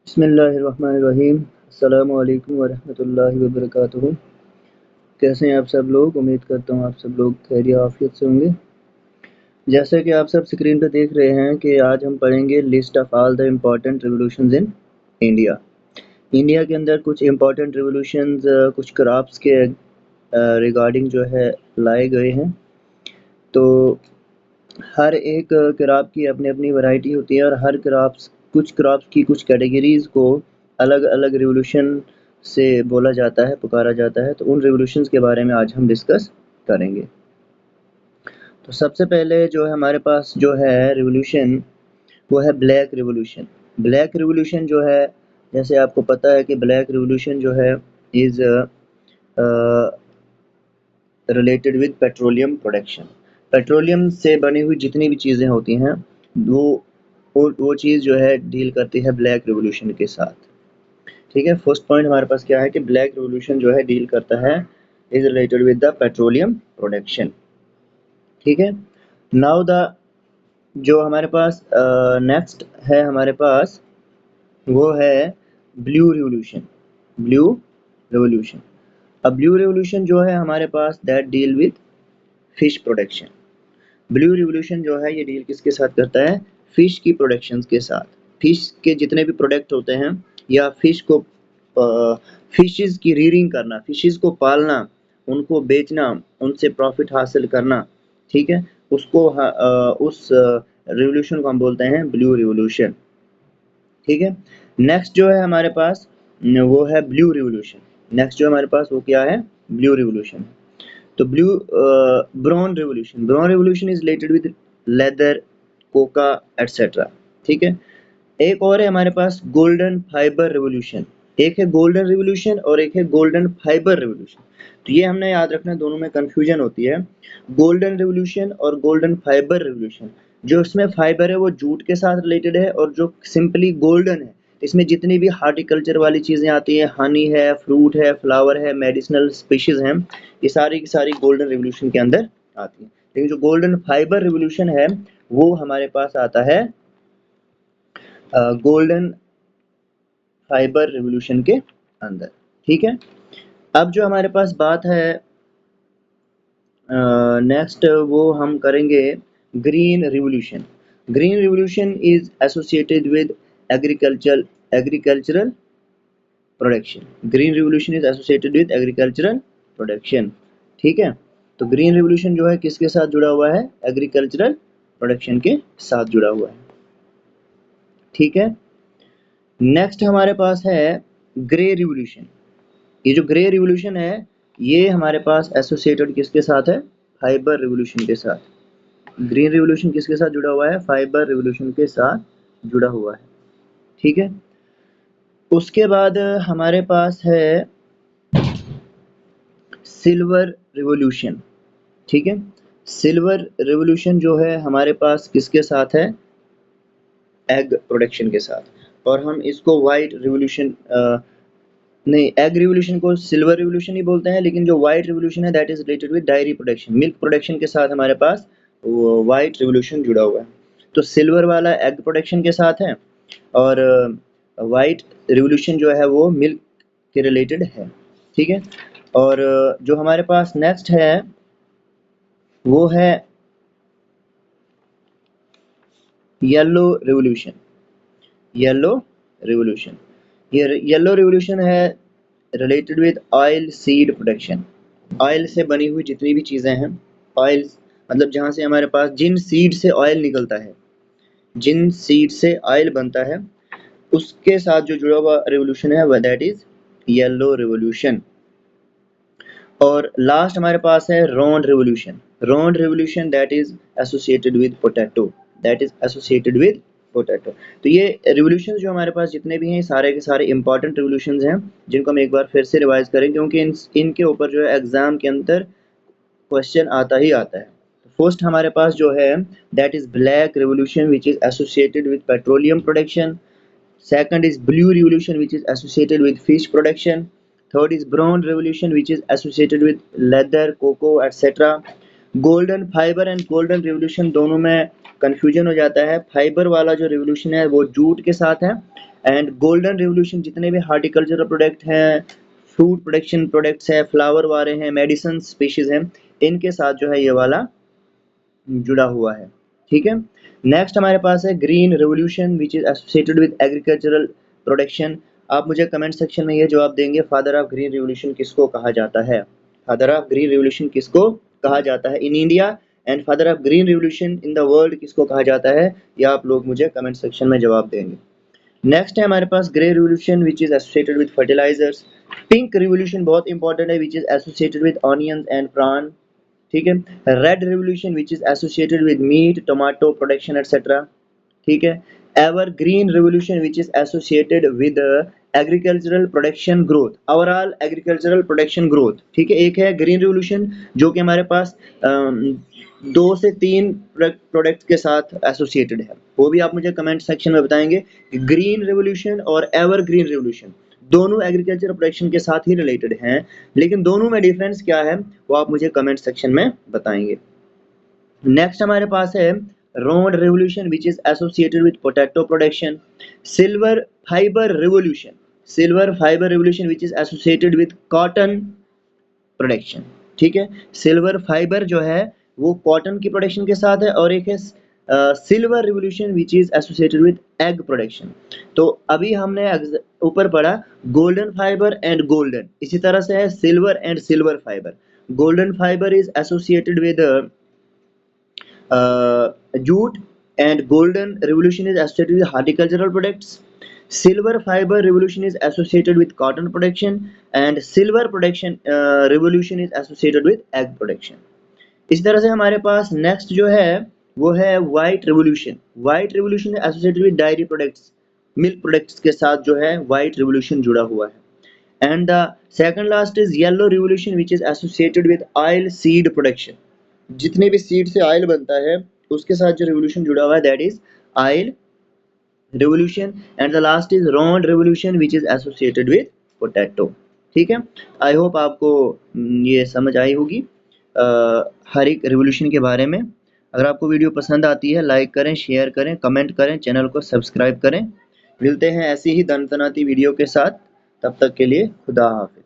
बिस्मिल्लाहिर्रहमानिर्रहीम। अस्सलामु अलैकुम वरहमतुल्लाहि वबरकातुहू। कैसे हैं आप सब लोग? उम्मीद करता हूँ आप सब लोग खैरियत आफियत से होंगे। जैसा कि आप सब स्क्रीन पे देख रहे हैं कि आज हम पढ़ेंगे list of all the important revolutions in India. India के अंदर कुछ इम्पोर्टेंट रिवोल्यूशंस कुछ क्रॉप्स के रिगार्डिंग जो है लाए गए हैं। तो हर एक क्रॉप की अपनी अपनी वैरायटी होती है और हर कुछ क्रॉप्स की कुछ कैटेगरीज को अलग अलग रिवोल्यूशन से बोला जाता है, पुकारा जाता है। तो उन रिवोल्यूशंस के बारे में आज हम डिस्कस करेंगे। तो सबसे पहले जो है हमारे पास जो है रिवोल्यूशन वो है ब्लैक रिवोल्यूशन। ब्लैक रिवोल्यूशन जो है, जैसे आपको पता है कि ब्लैक रिवोल्यूशन जो है is related with petroleum production. Petroleum से बनी हुई जितनी भी चीज़ें होती हैं वो चीज़ जो है डील करती है ब्लैक रिवोल्यूशन के साथ। ठीक है, फर्स्ट पॉइंट हमारे पास क्या है कि ब्लैक रिवोल्यूशन जो है डील करता है is related with the petroleum production. ठीक है, नाउ द जो हमारे पास नेक्स्ट है हमारे पास वो है ब्लू रिवोल्यूशन। ब्लू रिवोल्यूशन, अब ब्लू रिवोल्यूशन जो है हमारे पास that deal with fish production. Blue revolution जो है ये डील किसके साथ करता है? फिश की प्रोडक्शन के साथ। फिश के जितने भी प्रोडक्ट होते हैं या फिशेस की रीयरिंग करना, फिशेस को पालना, उनको बेचना, उनसे प्रॉफिट हासिल करना, ठीक है, उस रिवोल्यूशन को हम बोलते हैं ब्लू रिवोल्यूशन। ठीक है, नेक्स्ट जो है हमारे पास वो है ब्लू रिवोल्यूशन। नेक्स्ट जो हमारे पास वो क्या है? Blue revolution. तो brown revolution. Brown revolution is related with leather, coca etcetera. ठीक है, एक और है हमारे पास गोल्डन फाइबर रिवोल्यूशन। एक है गोल्डन रिवोल्यूशन और एक है गोल्डन फाइबर रिवोल्यूशन। तो ये हमने याद रखना, दोनों में कंफ्यूजन होती है। गोल्डन रिवोल्यूशन और गोल्डन फाइबर रिवोल्यूशन, जो इसमें फाइबर है वो जूट के साथ रिलेटेड है और जो सिंपली गोल्डन है इसमें जितनी भी हार्टिकल्चर वाली चीज़ें आती हैं, हनी है, फ्रूट है, फ्लावर है, मेडिसिनल स्पीशीज हैं, ये सारी की सारी गोल्डन रिवोल्यूशन के अंदर आती हैं। लेकिन जो गोल्डन फाइबर रिवोल्यूशन है वो हमारे पास आता है गोल्डन फाइबर रिवोल्यूशन के अंदर। ठीक है, अब जो हमारे पास बात है नेक्स्ट वो हम करेंगे green revolution. Green revolution is associated with agricultural production. Green revolution is associated with agricultural production. ठीक है, तो ग्रीन रिवोल्यूशन जो है किसके साथ जुड़ा हुआ है? एग्रीकल्चरल प्रोडक्शन के साथ जुड़ा हुआ है। ठीक है, नेक्स्ट हमारे पास है ग्रे रिवोल्यूशन। ये जो ग्रे रिवोल्यूशन है ये हमारे पास एसोसिएटेड किसके साथ है? फाइबर रिवोल्यूशन के साथ। ग्रीन रिवोल्यूशन किसके साथ जुड़ा हुआ है? फाइबर रिवोल्यूशन के साथ जुड़ा हुआ है। ठीक है, उसके बाद हमारे पास है सिल्वर रिवोल्यूशन। ठीक है, सिल्वर रिवोल्यूशन जो है हमारे पास किसके साथ है? एग प्रोडक्शन के साथ। और हम इसको वाइट रिवोल्यूशन नहीं, एग रिवोल्यूशन को सिल्वर रिवोल्यूशन ही बोलते हैं, लेकिन जो व्हाइट रिवोल्यूशन है that is related with diary production. Milk production के साथ हमारे पास व्हाइट रिवोल्यूशन जुड़ा हुआ है। तो सिल्वर वाला एग प्रोडक्शन के साथ है और व्हाइट रिवोल्यूशन जो है वो मिल्क के रिलेटेड है। ठीक है, और जो हमारे पास नेक्स्ट है वो है येलो रिवोल्यूशन। येलो रिवोल्यूशन, ये येलो रिवोल्यूशन है related with oil seed production. Oil से बनी हुई जितनी भी चीज़ें हैं, ऑयल मतलब जहाँ से हमारे पास जिन सीड से ऑयल निकलता है, जिन सीड से ऑयल बनता है, उसके साथ जो जुड़ा हुआ रिवोल्यूशन है वह दैट इज येलो रिवोल्यूशन। और लास्ट हमारे पास है road revolution. Road revolution that is associated with potato. That is associated with potato. तो ये रिवोल्यूशन जो हमारे पास जितने भी हैं सारे के सारे इंपॉर्टेंट रिवोल्यूशंस हैं, जिनको हम एक बार फिर से रिवाइज करें, क्योंकि इनके ऊपर जो है एग्जाम के अंदर क्वेश्चन आता ही आता है। फर्स्ट हमारे पास जो है that is black revolution which is associated with petroleum production. Second is blue revolution which is associated with fish production. Third is brown revolution which is associated with leather, cocoa, etc. Golden fiber and golden revolution दोनों में confusion हो जाता है। Fibre वाला जो revolution है वो jute के साथ है, एंड गोल्डन रिवोल्यूशन जितने भी हार्टिकल्चरल प्रोडक्ट हैं, फ्रूट प्रोडक्शन प्रोडक्ट्स है, फ्लावर वाले हैं, मेडिसिन स्पीशीज हैं, इनके साथ जो है ये वाला जुड़ा हुआ है। ठीक है, नेक्स्ट हमारे पास है green revolution which is associated with agricultural production. आप मुझे कमेंट सेक्शन में ये जवाब देंगे, फादर ऑफ ग्रीन रिवोल्यूशन किसको कहा जाता है? फादर ऑफ ग्रीन रिवोल्यूशन किसको कहा जाता है in India, and father of green revolution in the world किसको कहा जाता है? ये आप लोग मुझे कमेंट सेक्शन में जवाब देंगे। नेक्स्ट है हमारे पास grey revolution which is associated with fertilisers. Pink revolution बहुत इंपॉर्टेंट है, which is associated with onions and prawn. ठीक है, red revolution which is associated with meat, tomato production etcetera. ठीक है, ever green revolution which is associated with agricultural production growth, overall agricultural production growth. ठीक है, एक है green revolution जो कि हमारे पास 2 से 3 प्रोडक्ट के साथ एसोसिएटेड है, वो भी आप मुझे कमेंट सेक्शन में बताएंगे। ग्रीन रिवोल्यूशन और एवर ग्रीन रिवोल्यूशन दोनों एग्रीकल्चर प्रोडक्शन के साथ ही रिलेटेड हैं, लेकिन दोनों में डिफरेंस क्या है वो आप मुझे कमेंट सेक्शन में बताएंगे। नेक्स्ट हमारे पास है road revolution which is associated with potato production. Silver fibre revolution, silver fibre revolution which is associated with cotton production. ठीक है, सिल्वर फाइबर जो है वो कॉटन की प्रोडक्शन के साथ है, और एक है silver revolution which is associated with egg production. तो अभी हमने ऊपर पढ़ा गोल्डन फाइबर एंड गोल्डन, इसी तरह से है silver and silver fibre. Golden fibre is associated with jute, and golden revolution is associated with horticultural products. Silver fiber revolution is associated with cotton production, and silver production revolution is associated with egg production. इस तरह से हमारे पास next जो है वो है white revolution. White revolution associated with diary products, milk products के साथ जो है वाइट रिवोल्यूशन जुड़ा हुआ है। And the second last is yellow revolution which is associated with oil seed production. जितने भी सीड से ऑयल बनता है उसके साथ जो रिवोल्यूशन जुड़ा हुआ है that is oil revolution. And the last is road revolution which is associated with potato. ठीक है, आई होप आपको ये समझ आई होगी हर एक रिवोल्यूशन के बारे में। अगर आपको वीडियो पसंद आती है लाइक करें, शेयर करें, कमेंट करें, चैनल को सब्सक्राइब करें। मिलते हैं ऐसी ही दनतनाती वीडियो के साथ, तब तक के लिए खुदा हाफिज।